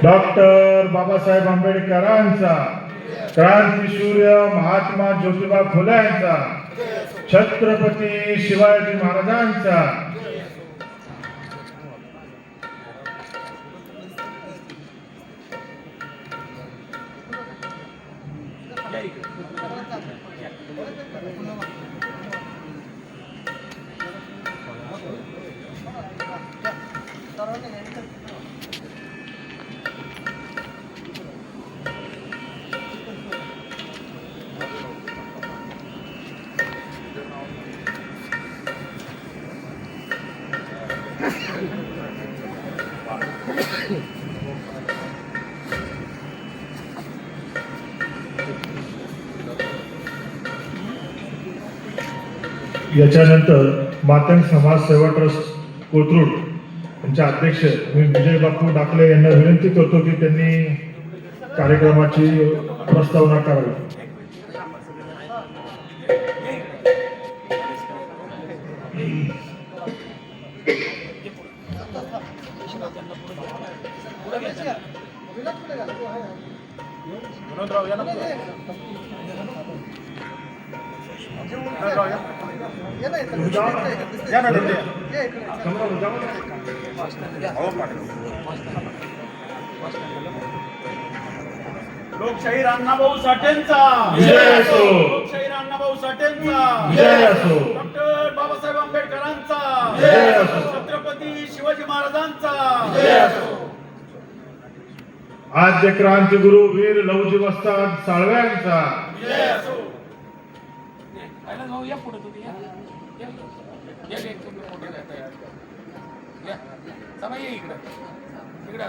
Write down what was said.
Doctor Babasaheb आंबेडकरांचा, क्रांतीसूर्य महात्मा ज्योतिबा फुले यांचा, छत्रपती शिवाजी महाराजांचा, याच्यानंतर मातंग समाज सेवा ट्रस्ट कोथरूड यांचे अध्यक्ष मी विजय बापू डाकले यांना विनंती करतो की त्यांनी कार्यक्रमाची प्रस्तावना करावी. लोकशाहीर अण्णाभाऊ साठेंचा विजय असो. लोकशाहीर अण्णाभाऊ साठेंचा विजय असो. डॉक्टर बाबासाहेब आंबेडकरांचा विजय असो. छत्रपती शिवाजी महाराजांचा विजय असो. आद्य क्रांतिगुरु वीर लवजी वस्ताद साळवे यांचा विजय असो. इकडे